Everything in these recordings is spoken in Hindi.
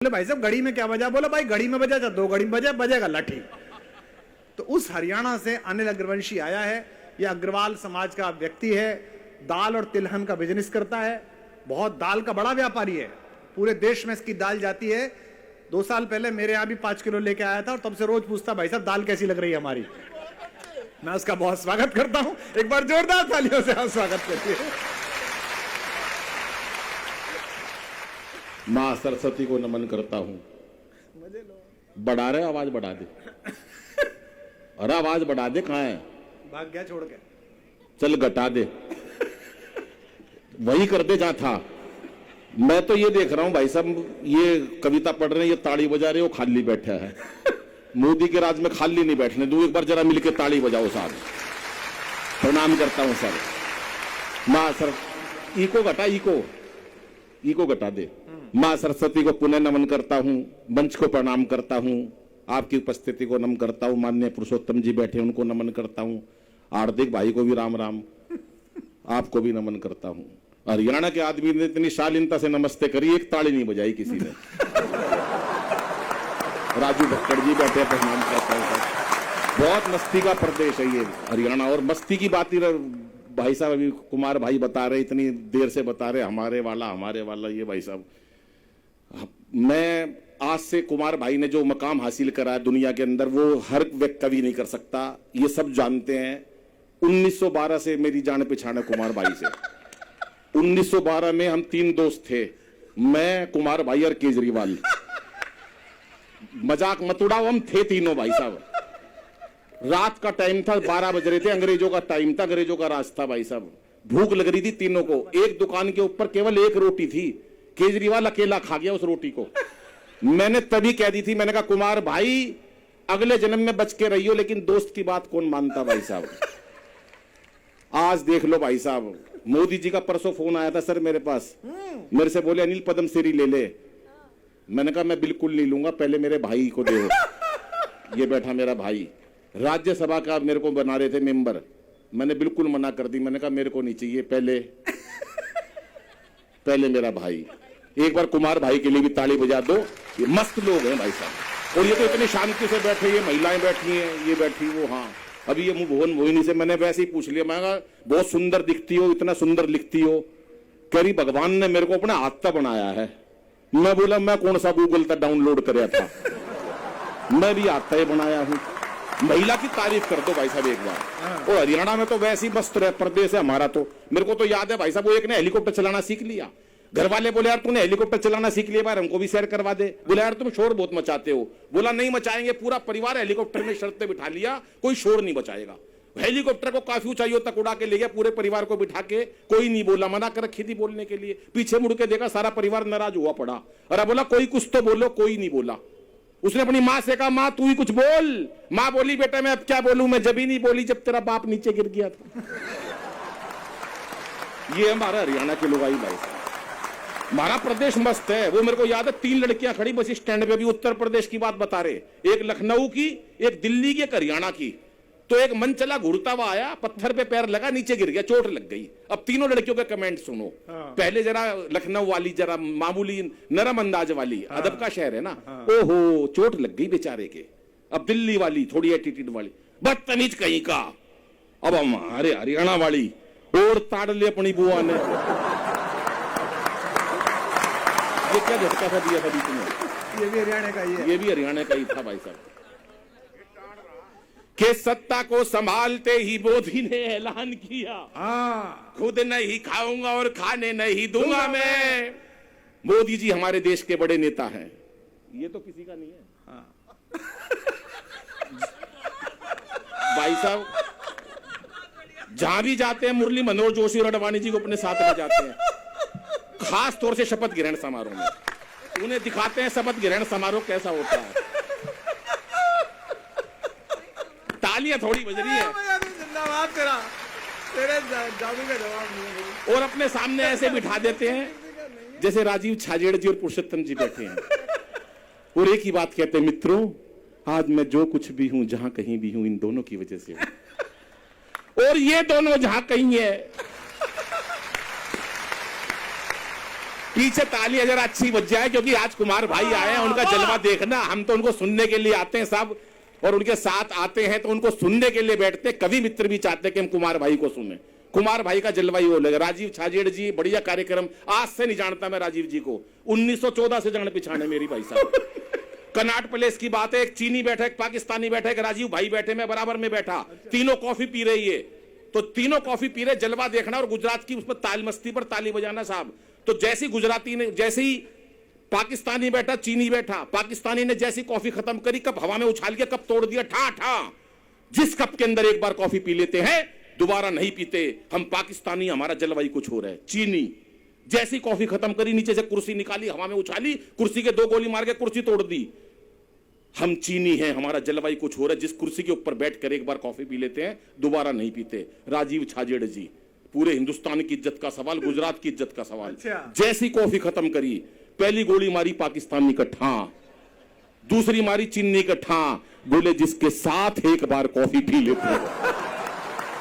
बोले भाई साहब घड़ी में क्या बजा? बोला भाई घड़ी में बजा, 2 घड़ी में बजेगा लाठी। तो उस हरियाणा से अनिल अग्रवंशी आया है। यह अग्रवाल समाज का व्यक्ति है, दाल और तिलहन का बिजनेस करता है, बहुत दाल का बड़ा व्यापारी है, पूरे देश में इसकी दाल जाती है। 2 साल पहले मेरे यहां भी 5 किलो लेके आया था और तब से रोज पूछता भाई साहब दाल कैसी लग रही है हमारी। मैं उसका बहुत स्वागत करता हूं, एक बार जोरदार तालियों से आप स्वागत करिए। मां सरस्वती को नमन करता हूं। बढ़ा रहे, आवाज बढ़ा दे। अरे आवाज बढ़ा दे, कहां है? भाग गया छोड़ के। चल घटा दे, वही कर दे जहां था। मैं तो ये देख रहा हूं भाई साहब, ये कविता पढ़ रहे हैं, ये ताड़ी बजा रहे हो, खाली बैठा है। मोदी के राज में खाली नहीं बैठने दूं, एक बार जरा मिलके ताड़ी बजाओ साहब। प्रणाम करता हूं सर। मां सर, इको घटा, इको घटा दे। मां सरस्वती को पुनः नमन करता हूं, मंच को प्रणाम करता हूं, आपकी उपस्थिति को नमन करता हूं, माननीय पुरुषोत्तम जी बैठे उनको नमन करता हूं, हार्दिक भाई को भी राम राम, आपको भी नमन करता हूं। हरियाणा के आदमी ने इतनी शालीनता से नमस्ते करी, एक ताड़ी नहीं बजाई किसी ने। राजू भक्कड़ जी बैठे, प्रणाम करता हूं। बहुत मस्ती का प्रदेश है ये हरियाणा, और मस्ती की बात ही भाई साहब अभी कुमार भाई बता रहे, इतनी देर से बता रहे हमारे वाला। ये भाई साहब, मैं आज से कुमार भाई ने जो मकाम हासिल करा है दुनिया के अंदर, वो हर व्यक्ति कभी नहीं कर सकता, ये सब जानते हैं। 1912 से मेरी जान पहचान है कुमार भाई से। 1912 में हम 3 दोस्त थे, मैं, कुमार भाई और केजरीवाल। मजाक मत उड़ाओ, हम थे तीनों भाई साहब। रात का टाइम था, 12 बज रहे थे, अंग्रेजों का टाइम था, अंग्रेजों का राज था भाई साहब। भूख लग रही थी तीनों को, एक दुकान के ऊपर केवल 1 रोटी थी, केजरीवाल अकेला खा गया उस रोटी को। मैंने तभी कह दी थी, मैंने कहा कुमार भाई अगले जन्म में बच के रहियो, लेकिन दोस्त की बात कौन मानता भाई साहब। आज देख लो भाई साहब, मोदी जी का परसों फोन आया था सर मेरे पास, मेरे से बोले अनिल पद्मश्री ले ले। मैंने कहा मैं बिल्कुल नहीं लूंगा, पहले मेरे भाई को दो। ये बैठा मेरा भाई, राज्यसभा का मेरे को बना रहे थे मेंबर, मैंने बिल्कुल मना कर दी। मैंने कहा मेरे को नहीं चाहिए, पहले मेरा भाई। एक बार कुमार भाई के लिए भी ताली बजा दो, ये मस्त लोग हैं भाई साहब। और ये तो इतनी शांति से बैठे, ये महिलाएं बैठी हैं, ये बैठी वो। हाँ, अभी ये भुवन मोहिनी से मैंने वैसे ही पूछ लिया, मैं कहा बहुत सुंदर दिखती हो, इतना सुंदर लिखती हो। कह रही भगवान ने मेरे को अपना हाथ बनाया है। मैं बोला मैं कौन सा गूगल तक डाउनलोड कराया था, मैं भी हाथ ही बनाया हूं। महिला की तारीफ कर दो भाई साहब एक बार। और हरियाणा में तो वैसे ही मस्त प्रदेश है हमारा। तो मेरे को तो याद है भाई साहब, वो एक ने हेलीकॉप्टर चलाना सीख लिया। घर वाले बोले यार तूने हेलीकॉप्टर चलाना सीख लिया, बार हमको भी शेयर करवा दे। बोला यार तुम शोर बहुत मचाते हो। बोला नहीं मचाएंगे, पूरा परिवार हेलीकॉप्टर में शर्त पे बिठा लिया, कोई शोर नहीं मचाएगा। हेलीकॉप्टर को काफी ऊंचाइयों तक उड़ा के ले गया, पूरे परिवार को बिठा के, कोई नहीं बोला, मना कर रखी थी बोलने के लिए। पीछे मुड़ के देखा, सारा परिवार नाराज हुआ पड़ा। अरे बोला कोई कुछ तो बोलो, कोई नहीं बोला। उसने अपनी मां से कहा मां तू ही कुछ बोल। मां बोली बेटा मैं अब क्या बोलूं, मैं जब ही नहीं बोली जब तेरा बाप नीचे गिर गया था। ये हमारा हरियाणा के लोग आई भाई, हमारा प्रदेश मस्त है। वो मेरे को याद है, 3 लड़कियां खड़ी बस स्टैंड पे भी उत्तर प्रदेश की बात बता रहे, एक लखनऊ की, एक दिल्ली की, एक हरियाणा की। तो एक मन चला घूरता हुआ आया, पत्थर पे पैर लगा, नीचे गिर गया, चोट लग गई। अब तीनों लड़कियों के कमेंट सुनो। पहले जरा लखनऊ वाली जरा मामूली नरम अंदाज वाली, अदब का शहर है ना, ओहो चोट लग गई बेचारे के। अब दिल्ली वाली थोड़ी एटीट्यूड वाली, बदतमीज कहीं का। अब हमारे हरियाणा वाली और ताड़ ले अपनी बुआ ने। ये क्या झटका सा दिया था बीच में? ये भी हरियाणा का ही है। ये भी हरियाणा का ही था भाई साहब। के सत्ता को संभालते ही मोदी ने ऐलान किया, खुद नहीं खाऊंगा और खाने नहीं दूंगा मैं। मोदी जी हमारे देश के बड़े नेता हैं, ये तो किसी का नहीं है। भाई साहब जहां भी जाते हैं मुरली मनोहर जोशी और अडवाणी जी को अपने साथ ले जाते हैं, खास तौर से शपथ ग्रहण समारोह में उन्हें दिखाते हैं शपथ ग्रहण समारोह कैसा होता है। तालियां थोड़ी बज रही है, जिंदाबाद तेरा, तेरे जादू का जवाब नहीं। और अपने सामने ऐसे बिठा देते हैं जैसे राजीव छाजेड़ जी और पुरुषोत्तम जी बैठे हैं, और एक ही बात कहते हैं, मित्रों आज मैं जो कुछ भी हूं, जहां कहीं भी हूं, इन दोनों की वजह से हूं। और ये दोनों जहां कहीं है, पीछे तालियां जरा अच्छी बज जाए, क्योंकि आज कुमार भाई आए हैं, उनका जलवा देखना। हम तो उनको सुनने के लिए आते हैं साहब, और उनके साथ आते हैं तो उनको सुनने के लिए बैठते हैं। कवि मित्र भी चाहते हैं कि हम कुमार भाई को सुने। कुमार भाई का जलवा ही हो लगे। राजीव छाजेड़ जी, बढ़िया कार्यक्रम। आज से नहीं जानता मैं राजीव जी को, 1914 से जान पिछाने मेरी भाई साहब। कनाट प्लेस की बात है, एक चीनी बैठा, एक पाकिस्तानी बैठा, एक राजीव भाई बैठे, मैं बराबर में बैठा, तीनों कॉफी पी रही है। तो तीनों कॉफी पी रहे, जलवा देखना और गुजरात की उसमें ताल मस्ती पर ताली बजाना साहब। तो जैसी गुजराती ने, जैसे ही पाकिस्तानी बैठा, चीनी बैठा, पाकिस्तानी ने जैसी कॉफी खत्म करी, कप हवा में उछाल के कप तोड़ दिया, ठा ठा। जिस कप के अंदर एक बार कॉफी पी लेते हैं दोबारा नहीं पीते हम पाकिस्तानी, हमारा जलवाई कुछ हो रहा है। चीनी जैसी कॉफी खत्म करी, नीचे से कुर्सी निकाली, हवा में उछाली, कुर्सी के 2 गोली मार के कुर्सी तोड़ दी। हम चीनी हैं, हमारा जलवाई कुछ हो रहा है। जिस कुर्सी के ऊपर बैठकर एक बार कॉफी पी लेते हैं दोबारा नहीं पीते। राजीव छाजेड़ जी, पूरे हिंदुस्तान की इज्जत का सवाल, गुजरात की इज्जत का सवाल। जैसी कॉफी खत्म करी, पहली गोली मारी पाकिस्तानी का ठा, दूसरी मारी चीनी का ठा, बोले जिसके साथ एक बार कॉफी पी लेते हैं।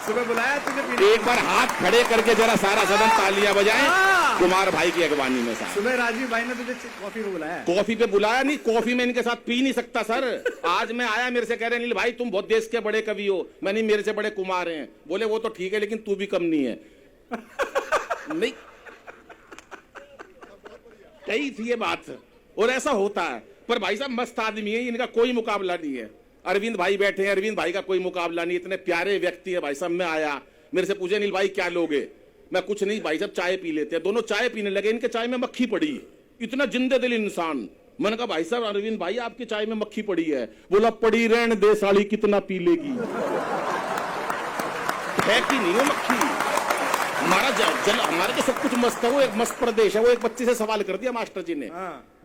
सुबह बुलाया तुझे, एक बार हाथ खड़े करके जरा सारा सदन तालियां बजाएं कुमार भाई की अगवानी में। साहब सुबह राजीव भाई ने तुझे कॉफी को बुलाया? कॉफी पे बुलाया नहीं, कॉफी में इनके साथ पी नहीं सकता सर। आज मैं आया, मेरे से कह रहे नील भाई तुम बहुत देश के बड़े कवि हो। मैंने मेरे से बड़े कुमार हैं। बोले वो तो ठीक है लेकिन तू भी कम नहीं है। नहीं कही थी ये बात, और ऐसा होता है। पर भाई साहब मस्त आदमी है, इनका कोई मुकाबला नहीं है। अरविंद भाई बैठे हैं, अरविंद भाई का कोई मुकाबला नहीं, इतने प्यारे व्यक्ति है भाई साहब। मैं आया, मेरे से पूछे नील भाई क्या लोगे? मैं कुछ नहीं भाई साहब, चाय पी लेते हैं। दोनों चाय पीने लगे, इनके चाय में मक्खी पड़ी, इतना जिंदे दिल इंसान। मैंने कहा भाई साहब अरविंद भाई आपकी चाय में मक्खी पड़ी है। बोला पड़ी रहने दे साली, कितना पी लेगी। है कि नहीं वो मक्खी? हमारा हमारे तो सब कुछ मस्त है, वो एक मस्त प्रदेश है। वो एक बच्चे से सवाल कर दिया मास्टर जी ने,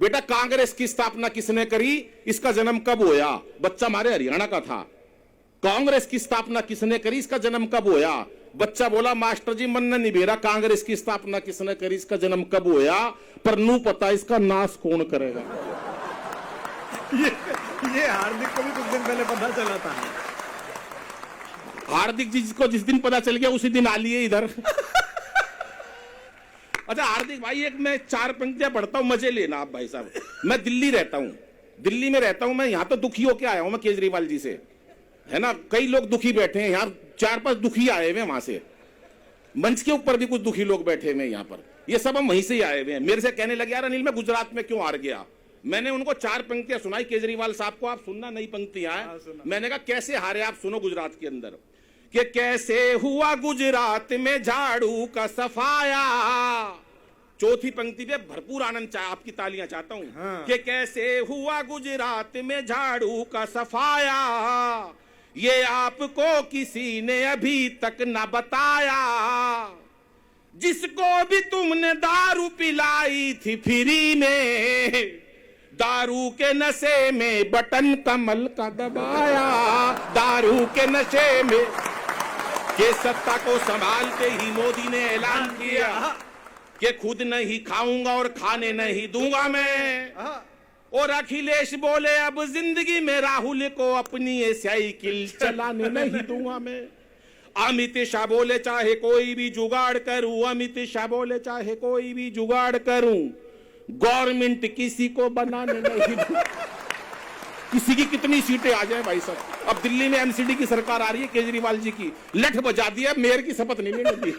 बेटा कांग्रेस की स्थापना किसने करी, इसका जन्म कब होया? बच्चा हमारे हरियाणा का था। कांग्रेस की स्थापना किसने करी, इसका जन्म कब होया? बच्चा बोला मास्टर जी मन नहीं बेरा, कांग्रेस की स्थापना किसने करी, इसका जन्म कब होया, पर नू पता इसका नाश कौन करेगा। ये हार्दिक को भी कुछ दिन पहले पता चला था। हार्दिक जी को जिस दिन पता चल गया उसी दिन आ लिए इधर। अच्छा हार्दिक भाई, एक मैं 4 पंक्तियां पढ़ता हूं, मजे लेना आप भाई साहब। मैं दिल्ली रहता हूं, दिल्ली में रहता हूं मैं। यहां तो दुखी होके आया हूं मैं केजरीवाल जी से, है ना। कई लोग दुखी बैठे हैं यहाँ, 4-5 दुखी आए हुए वहां से। मंच के ऊपर भी कुछ दुखी लोग बैठे हुए हैं यहाँ पर। ये सब हम वहीं से ही आए हुए हैं। मेरे से कहने लगे यार अनिल मैं गुजरात में क्यों हार गया। मैंने उनको 4 पंक्तियां सुनाई केजरीवाल साहब को, आप सुनना नई पंक्तियां हैं। मैंने कहा कैसे हारे आप, सुनो गुजरात के अंदर कि कैसे हुआ गुजरात में झाड़ू का सफाया। चौथी पंक्ति पे भरपूर आनंद आपकी तालियां चाहता हूं। कि कैसे हुआ गुजरात में झाड़ू का सफाया, ये आपको किसी ने अभी तक न बताया। जिसको भी तुमने दारू पिलाई थी फ्री में, दारू के नशे में बटन कमल का दबाया। दारू के नशे में के सत्ता को संभालते ही मोदी ने ऐलान किया कि खुद नहीं खाऊंगा और खाने नहीं दूंगा मैं। और अखिलेश बोले अब जिंदगी में राहुल को अपनी साइकिल चलाने नहीं दूंगा मैं। अमित शाह बोले चाहे कोई भी जुगाड़ करूं, अमित शाह बोले चाहे कोई भी जुगाड़ करूं, गवर्नमेंट किसी को बनाने नहीं दूंगा। किसी की कितनी सीटें आ जाए भाई साहब। अब दिल्ली में एमसीडी की सरकार आ रही है केजरीवाल जी की, लठ बजा दिया, मेयर की शपथ नहीं लेने दी।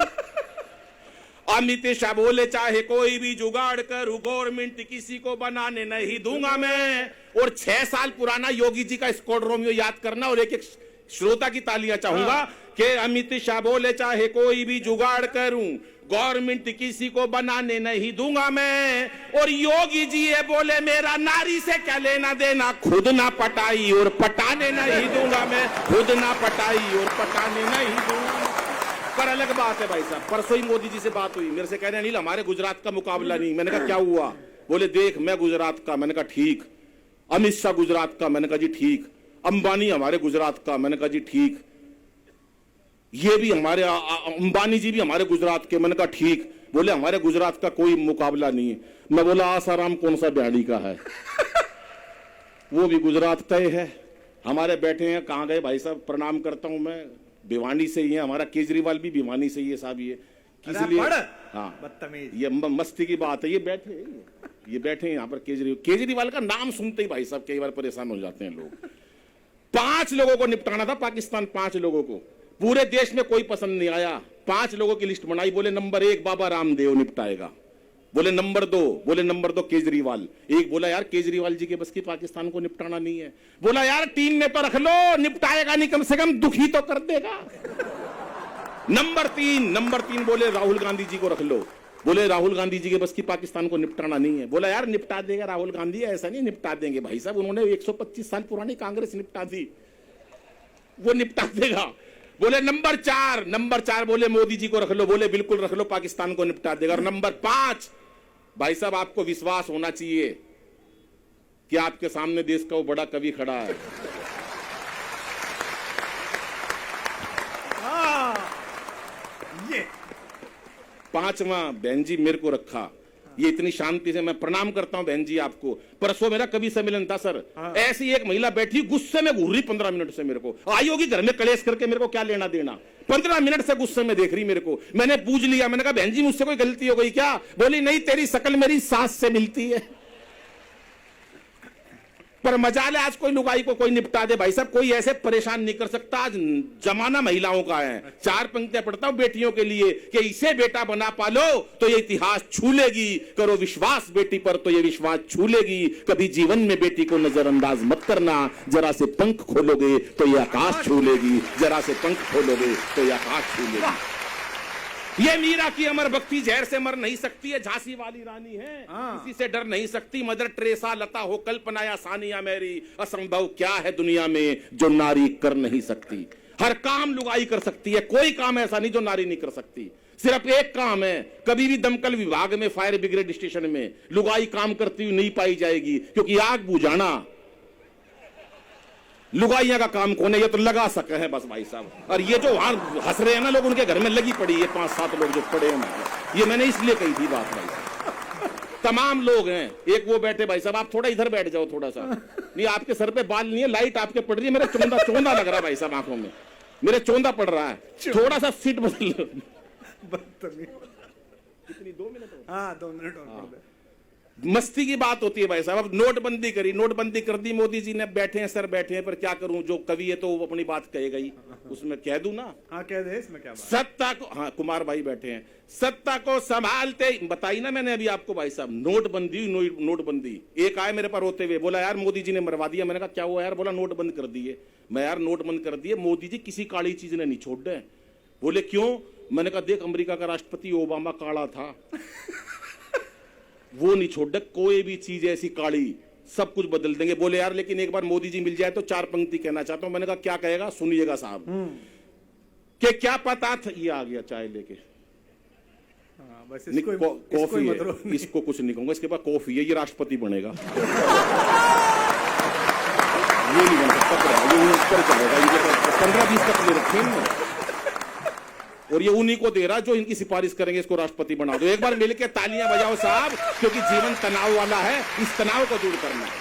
अमित शाह बोले चाहे कोई भी जुगाड़ करूं, गवर्नमेंट किसी को बनाने नहीं दूंगा मैं। और 6 साल पुराना योगी जी का स्क्वाड रोमियो याद करना, और एक श्रोता की तालियां चाहूंगा कि अमित शाह बोले चाहे कोई भी जुगाड़ करूं, गवर्नमेंट किसी को बनाने नहीं दूंगा मैं। और योगी जी ये बोले मेरा नारी से क्या लेना देना, खुद ना पटाई और पटाने नहीं दूंगा मैं, खुद ना पटाई और पटाने नहीं दूंगा। पर अलग बात है भाई साहब, परसों ही मोदी जी से बात हुई, मेरे से कह रहे अनिल हमारे गुजरात का मुकाबला नहीं। मैंने कहा क्या हुआ? बोले देख मैं गुजरात का। मैंने कहा ठीक। अमित शाह गुजरात का। मैंने कहा जी ठीक। अंबानी हमारे गुजरात का। मैंने कहा जी ठीक। ये भी हमारे अंबानी जी भी हमारे गुजरात के। मैंने कहा ठीक। बोले हमारे गुजरात का कोई मुकाबला नहीं है। मैं बोला आसाराम कौन सा बिहाड़ी का है? वो भी गुजरात का ही है। हमारे बैठे हैं, कहाँ गए भाई साहब? प्रणाम करता हूं मैं, भिवानी से ही है। हमारा केजरीवाल भी भिवानी से ही है साहब। ये इसलिए पढ़ हाँ बदतमीज। ये मस्ती की बात है। ये बैठे यहाँ पर केजरीवाल का नाम सुनते ही भाई साहब कई बार परेशान हो जाते हैं लोग। 5 लोगों को निपटाना था पाकिस्तान, 5 लोगों को, पूरे देश में कोई पसंद नहीं आया। 5 लोगों की लिस्ट बनाई, बोले नंबर 1 बाबा रामदेव निपटाएगा, बोले नंबर 2 केजरीवाल। एक बोला यार केजरीवाल जी के बस की पाकिस्तान को निपटाना नहीं है, बोला यार 3 में तो रख लो, निपटाएगा नहीं कम से कम दुखी तो कर देगा। नंबर 3 बोले राहुल गांधी जी को रख लो, बोले राहुल गांधी जी के बस की पाकिस्तान को निपटाना नहीं है, बोला यार निपटा देगा राहुल गांधी, ऐसा नहीं निपटा देंगे भाई साहब, उन्होंने 125 साल पुरानी कांग्रेस निपटा दी, वो निपटा देगा। बोले नंबर 4 बोले मोदी जी को रख लो, बोले बिल्कुल रख लो, पाकिस्तान को निपटा देगा। और नंबर 5 भाई साहब आपको विश्वास होना चाहिए कि आपके सामने देश का वो बड़ा कवि खड़ा है। ये 5वां बहन जी मेरे को रखा, ये इतनी शांति से, मैं प्रणाम करता हूं बहन जी आपको। परसों मेरा कवि सम्मेलन था सर, ऐसी एक महिला बैठी गुस्से में घूर रही 15 मिनट से, मेरे को आई होगी घर में कलेश करके, मेरे को क्या लेना देना, 15 मिनट से गुस्से में देख रही मेरे को। मैंने पूछ लिया, मैंने कहा बहन जी मुझसे कोई गलती हो गई क्या? बोली नहीं, तेरी शक्ल मेरी सास से मिलती है। पर मजाल है आज कोई लुगाई को कोई निपटा दे भाई साहब, कोई ऐसे परेशान नहीं कर सकता। आज जमाना महिलाओं का है। 4 पंक्तियां पढ़ता हूं बेटियों के लिए कि इसे बेटा बना पालो तो ये इतिहास छू लेगी, करो विश्वास बेटी पर तो ये विश्वास छू लेगी, कभी जीवन में बेटी को नजरअंदाज मत करना, जरा से पंख खोलोगे तो ये आकाश छू लेगी, जरा से पंख खोलोगे तो ये आकाश छू लेगी। ये मीरा की अमर भक्ति जहर से मर नहीं सकती है, झांसी वाली रानी है, किसी से डर नहीं सकती, मदर टेरेसा, लता हो कल्पना या सानिया मेरी, असंभव क्या है दुनिया में जो नारी कर नहीं सकती। हर काम लुगाई कर सकती है, कोई काम ऐसा नहीं जो नारी नहीं कर सकती। सिर्फ एक काम है, कभी भी दमकल विभाग में, फायर ब्रिगेड स्टेशन में लुगाई काम करती हुई नहीं पाई जाएगी, क्योंकि आग बुझाना लुगाइया का काम कौन है? ये तो लगा सके हैं बस भाई साहब। और ये जो वहां हंस रहे हैं ना लोग, उनके घर में लगी पड़ी है 5-7 लोग जो पड़े हैं, ये मैंने इसलिए कही थी बात भाई साहब। तमाम लोग हैं, एक वो बैठे भाई साहब, आप थोड़ा इधर बैठ जाओ थोड़ा सा, नहीं आपके सर पे बाल नहीं है, लाइट आपके पड़ रही है, मेरा चौंधा लग रहा है भाई साहब, आंखों में मेरे चौंधा पड़ रहा है, थोड़ा सा सीट बदल। कितनी 2 मिनट? हाँ 2 मिनट और पड़ दे। मस्ती की बात होती है भाई साहब। अब नोटबंदी करी, नोटबंदी कर दी मोदी जी ने, बैठे हैं सर बैठे हैं, पर क्या करूं, जो कवि है तो वो अपनी बात कहेगा ही, उसमें कह दूं ना। हाँ कह दे, इसमें क्या बात? सत्ता को, हाँ कुमार भाई बैठे हैं, सत्ता को संभालते, बताई ना मैंने अभी आपको भाई साहब, नोटबंदी। एक आए मेरे पर रोते हुए, बोला यार मोदी जी ने मरवा दिया। मैंने कहा क्या हुआ यार? बोला नोट बंद कर दिए। मैं यार नोट बंद कर दिए, मोदी जी किसी काली चीज ने नहीं छोड़ दे। बोले क्यों? मैंने कहा देख अमेरिका का राष्ट्रपति ओबामा काला था, वो नहीं छोड़ दे, कोई भी चीज ऐसी काली सब कुछ बदल देंगे। बोले यार लेकिन एक बार मोदी जी मिल जाए तो 4 पंक्ति कहना चाहता हूं। मैंने कहा क्या कहेगा? सुनिएगा साहब, कि क्या पता था, ये आ गया चाय लेके, बस कॉफी है, इसको कुछ नहीं कहूंगा, इसके बाद कॉफी है, ये राष्ट्रपति बनेगा। ये नहीं बन सकता, ये ऊपर चलेगा, 15-20 तक ले रखे और ये उन्हीं को दे रहा जो इनकी सिफारिश करेंगे, इसको राष्ट्रपति बना दो। एक बार मिलके तालियां बजाओ साहब, क्योंकि जीवन तनाव वाला है, इस तनाव को दूर करना है।